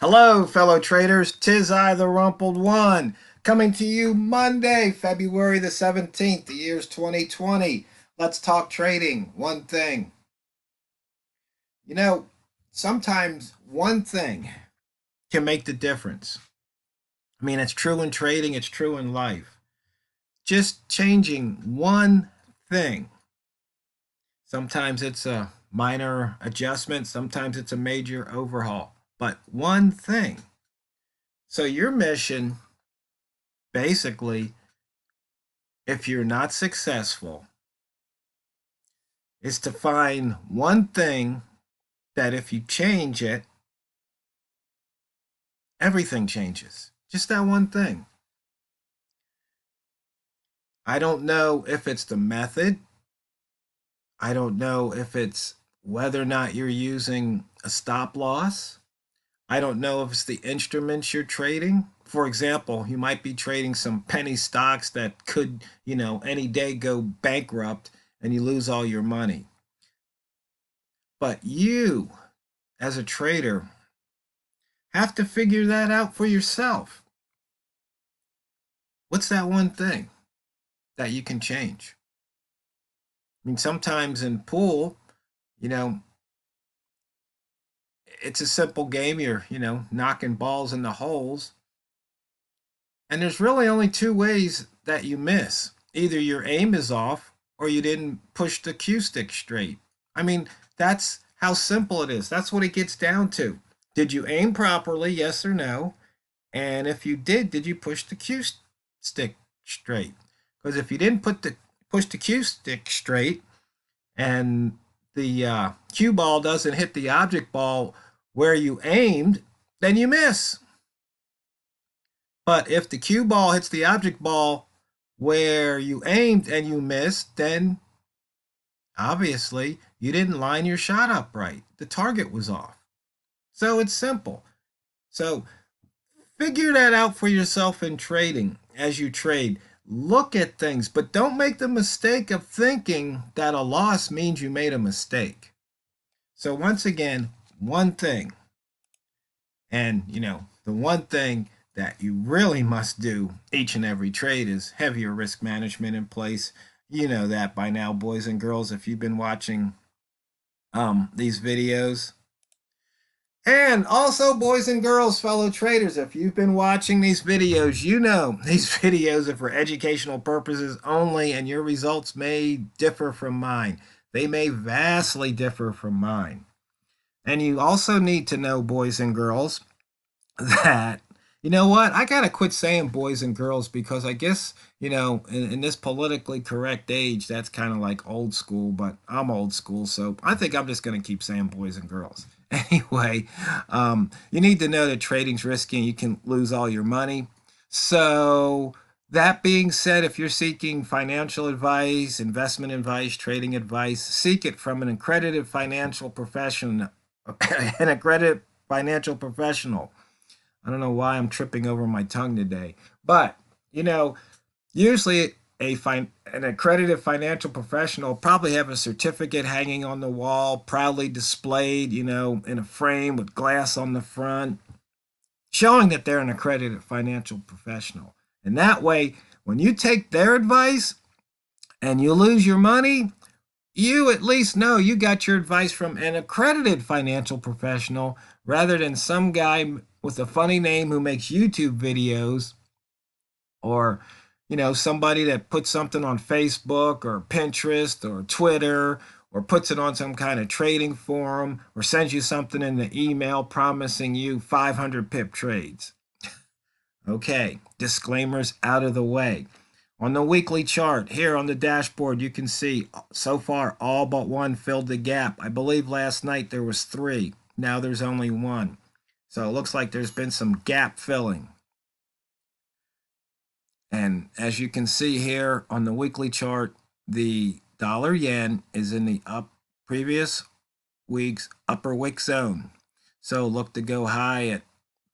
Hello, fellow traders. 'Tis I, the Rumpled One, coming to you Monday, February the 17th. The year's 2020. Let's talk trading. One thing. You know, sometimes one thing can make the difference. I mean, it's true in trading, it's true in life. Just changing one thing. Sometimes it's a minor adjustment, sometimes it's a major overhaul, but one thing. So, your mission basically, if you're not successful, is to find one thing that if you change it, everything changes. Just that one thing. I don't know if it's the method. I don't know if it's whether or not you're using a stop loss. I don't know if it's the instruments you're trading. For example, you might be trading some penny stocks that could, any day go bankrupt and you lose all your money. But you, as a trader, have to figure that out for yourself. What's that one thing that you can change? I mean, sometimes in pool, you know, it's a simple game. You're, knocking balls in the holes. And there's really only two ways that you miss. Either your aim is off or you didn't push the cue stick straight. I mean, that's how simple it is. That's what it gets down to. Did you aim properly? Yes or no? And if you did you push the cue stick straight? Because if you didn't push the cue stick straight and the cue ball doesn't hit the object ball where you aimed, then you miss. But if the cue ball hits the object ball where you aimed and you missed, then obviously you didn't line your shot up right. The target was off. So it's simple. So figure that out for yourself in trading as you trade. Look at things, but don't make the mistake of thinking that a loss means you made a mistake. So once again, one thing. And, the one thing that you really must do each and every trade is have your risk management in place. You know that by now, boys and girls, if you've been watching these videos. And also, boys and girls, fellow traders, if you've been watching these videos, you know these videos are for educational purposes only, and your results may differ from mine. They may vastly differ from mine. And you also need to know, boys and girls, that, you know what? I got to quit saying boys and girls because I guess, in this politically correct age, that's kind of like old school, but I'm old school. So I think I'm just going to keep saying boys and girls. Anyway, you need to know that trading's risky and you can lose all your money. So, that being said, if you're seeking financial advice, investment advice, trading advice, seek it from an accredited financial professional. An accredited financial professional. I don't know why I'm tripping over my tongue today, but usually an accredited financial professional probably have a certificate hanging on the wall, proudly displayed, in a frame with glass on the front, showing that they're an accredited financial professional. And that way, when you take their advice and you lose your money, you at least know you got your advice from an accredited financial professional rather than some guy with a funny name who makes YouTube videos, or somebody that puts something on Facebook or Pinterest or Twitter, or puts it on some kind of trading forum, or sends you something in the email promising you 500 pip trades. Okay, disclaimers out of the way. On the weekly chart here on the dashboard, you can see so far all but one filled the gap. I believe last night there was 3. Now there's only 1. So it looks like there's been some gap filling. And as you can see here on the weekly chart, the dollar yen is in the previous week's upper wick zone. So look to go high at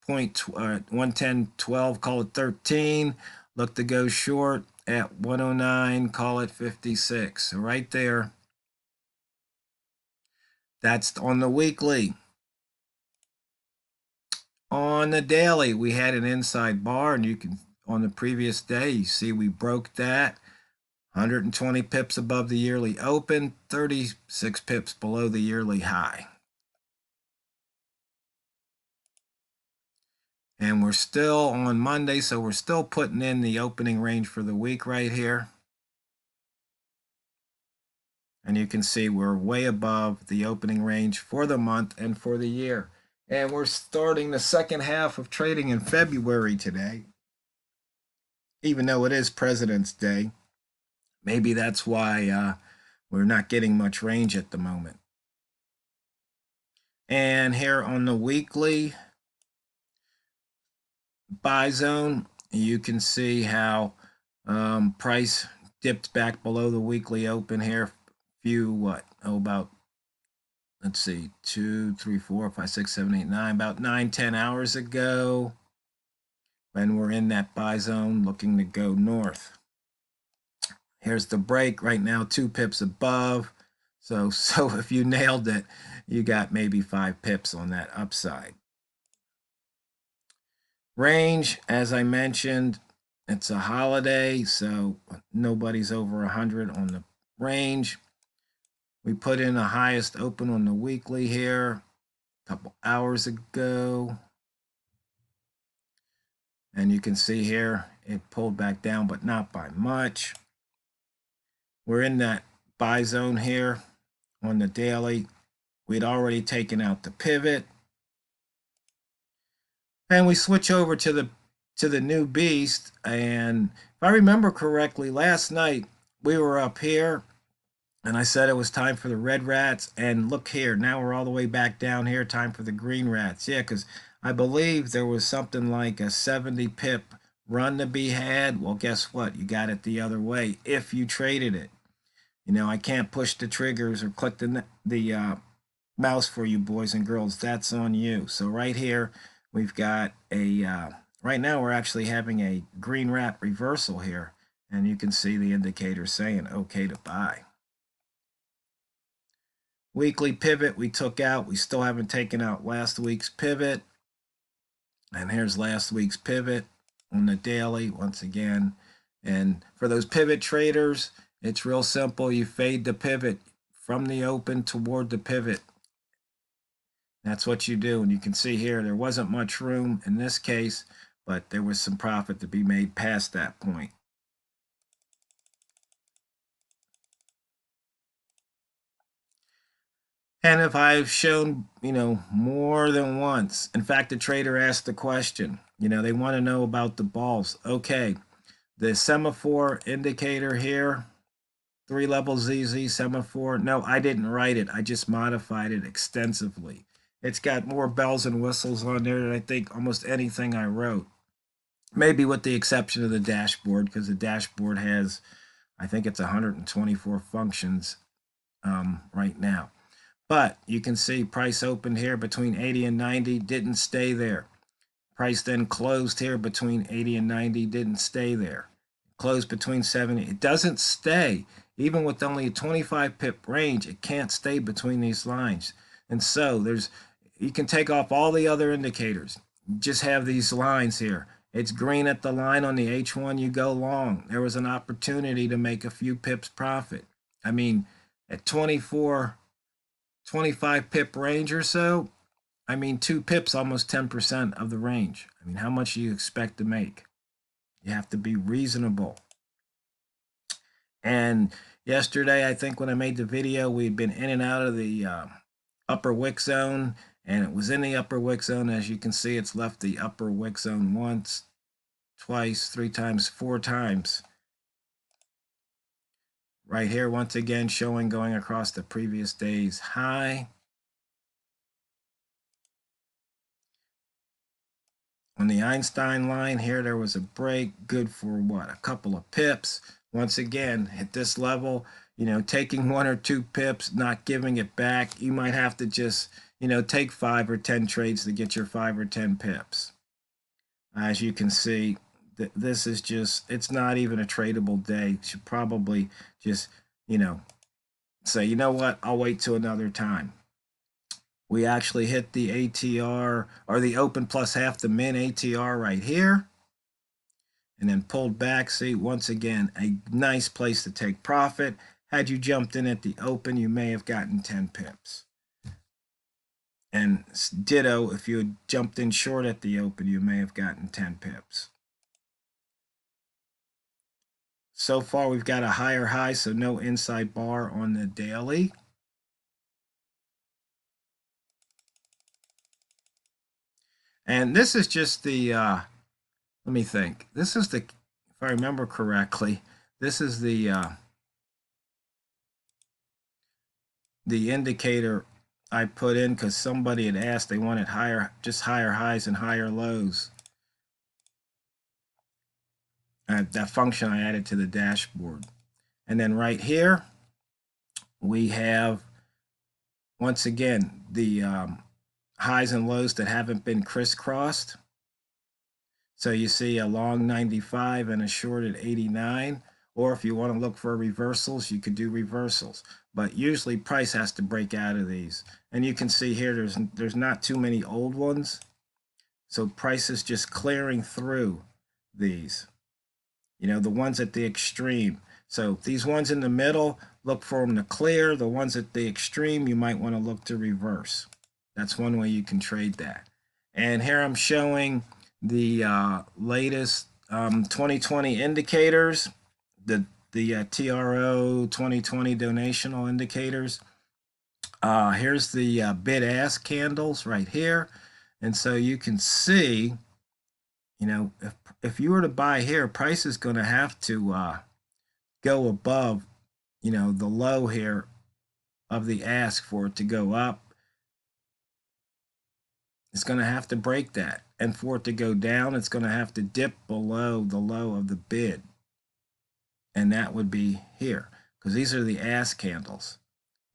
110.12, call it 13. Look to go short at 109, call it 56. So right there, that's on the weekly. On the daily, we had an inside bar, and you can, on the previous day, you see we broke that. 120 pips above the yearly open, 36 pips below the yearly high. And we're still on Monday, so we're still putting in the opening range for the week right here. And you can see we're way above the opening range for the month and for the year. And we're starting the second half of trading in February today, even though it is President's Day. Maybe that's why we're not getting much range at the moment. And here on the weekly buy zone, you can see how price dipped back below the weekly open here. About, let's see, 2, 3, 4, 5, 6, 7, 8, 9, about 9-10 hours ago, when we're in that buy zone looking to go north. Here's the break right now, 2 pips above. So if you nailed it, you got maybe 5 pips on that upside. Range, as I mentioned, it's a holiday, so nobody's over 100 on the range. We put in the highest open on the weekly here a couple hours ago. And you can see here, it pulled back down, but not by much. We're in that buy zone here on the daily. We'd already taken out the pivot. And we switch over to the new beast. And if I remember correctly, last night we were up here and I said it was time for the red rats. And look here, now we're all the way back down here, time for the green rats. Yeah, because I believe there was something like a 70 pip run to be had. Well, guess what? You got it the other way if you traded it. You know, I can't push the triggers or click the mouse for you, boys and girls. That's on you. So right here, we've got right now we're actually having a green rat reversal here. And you can see the indicator saying okay to buy. Weekly pivot we took out. We still haven't taken out last week's pivot. And here's last week's pivot on the daily once again. And for those pivot traders, it's real simple. You fade the pivot from the open toward the pivot. That's what you do. And you can see here, there wasn't much room in this case, but there was some profit to be made past that point. And if I've shown, more than once, in fact, the trader asked the question, they want to know about the balls. Okay, the semaphore indicator here, 3-level ZZ semaphore. No, I didn't write it. I just modified it extensively. It's got more bells and whistles on there than I think almost anything I wrote. Maybe with the exception of the dashboard, because the dashboard has, I think it's 124 functions right now. But you can see price opened here between 80 and 90, didn't stay there. Price then closed here between 80 and 90, didn't stay there. Closed between 70. It doesn't stay. Even with only a 25 pip range, it can't stay between these lines. And so you can take off all the other indicators. Just have these lines here. It's green at the line on the H1, you go long. There was an opportunity to make a few pips profit. I mean, at 25 pip range or so, 2 pips, almost 10% of the range. How much do you expect to make? You have to be reasonable. And yesterday, I think when I made the video, we'd been in and out of the upper wick zone, and it was in the upper wick zone. As you can see, it's left the upper wick zone once, twice, 3 times, 4 times. Right here, once again, showing going across the previous day's high. On the Einstein line here, there was a break, good for what, a couple of pips. Once again, at this level, taking 1 or 2 pips, not giving it back, you might have to just, take 5 or 10 trades to get your 5 or 10 pips. As you can see, this is just, it's not even a tradable day. You should probably just, say, you know what, I'll wait till another time. we actually hit the ATR, or the open plus half the min ATR right here, and then pulled back. See, once again, a nice place to take profit. Had you jumped in at the open, you may have gotten 10 pips. And ditto, if you had jumped in short at the open, you may have gotten 10 pips. So far, we've got a higher high, so no inside bar on the daily. And this is just the, let me think. This is the, if I remember correctly, this is the indicator I put in because somebody had asked, they wanted higher, just higher highs and higher lows. That function I added to the dashboard. And then right here, we have, once again, the highs and lows that haven't been crisscrossed. So you see a long 95 and a short at 89. Or if you want to look for reversals, you could do reversals. But usually price has to break out of these. And you can see here there's not too many old ones. So price is just clearing through these. You know, the ones at the extreme. So these ones in the middle, look for them to clear. The ones at the extreme, you might want to look to reverse. That's one way you can trade that. And here I'm showing the latest 2020 indicators, the TRO 2020 donational indicators. Here's the bid-ask candles right here. And so you can see, you know, if you were to buy here, price is going to have to go above, you know, the low here of the ask for it to go up. It's going to have to break that. And for it to go down, it's going to have to dip below the low of the bid. And that would be here, because these are the ask candles.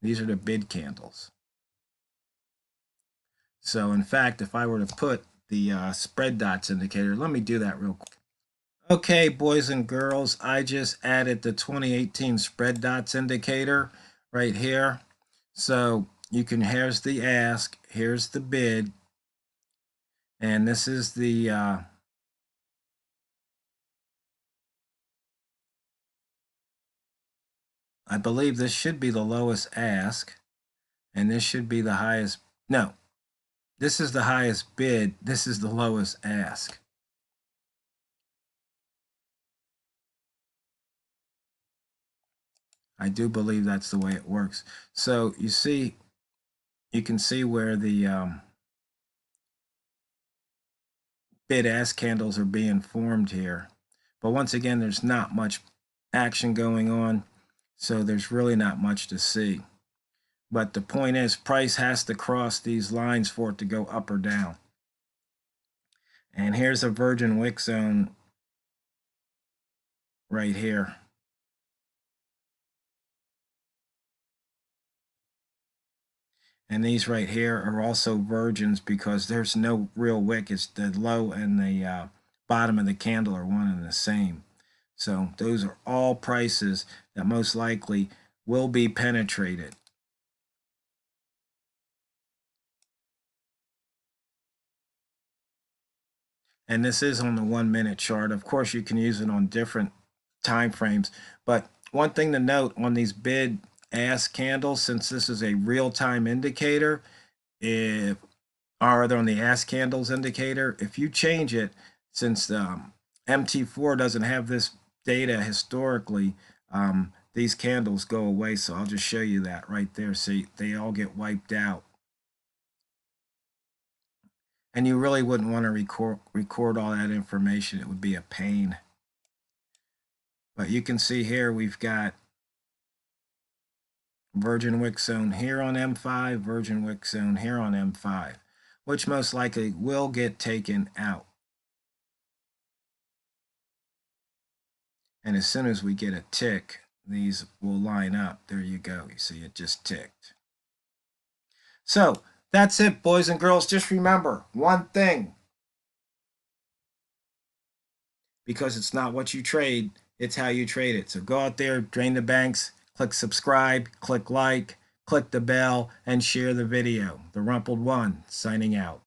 These are the bid candles. So in fact, if I were to put the spread dots indicator, let me do that real quick. Okay, boys and girls, I just added the 2018 spread dots indicator right here. So you can, here's the ask, here's the bid, and this is the I believe this should be the lowest ask, and this should be the highest. No, this is the highest bid. This is the lowest ask. I do believe that's the way it works. So you see, you can see where the bid-ask candles are being formed here. But once again, there's not much action going on, so there's really not much to see. But the point is, price has to cross these lines for it to go up or down. And here's a virgin wick zone right here. And these right here are also virgins because there's no real wick. It's the low and the bottom of the candle are one and the same. So those are all prices that most likely will be penetrated. And this is on the 1 minute chart. Of course, you can use it on different time frames. But one thing to note on these bid ask candles, since this is a real-time indicator, if or on the ask candles indicator, if you change it, since MT4 doesn't have this data historically, these candles go away. So I'll just show you that right there. See, they all get wiped out. And you really wouldn't want to record all that information. It would be a pain. But you can see here we've got virgin wick zone here on M5, virgin wick zone here on M5, which most likely will get taken out. And as soon as we get a tick, these will line up. There you go. You see it just ticked. So that's it, boys and girls. Just remember one thing. Because it's not what you trade, it's how you trade it. So go out there, drain the banks, click subscribe, click like, click the bell, and share the video. The Rumpled One, signing out.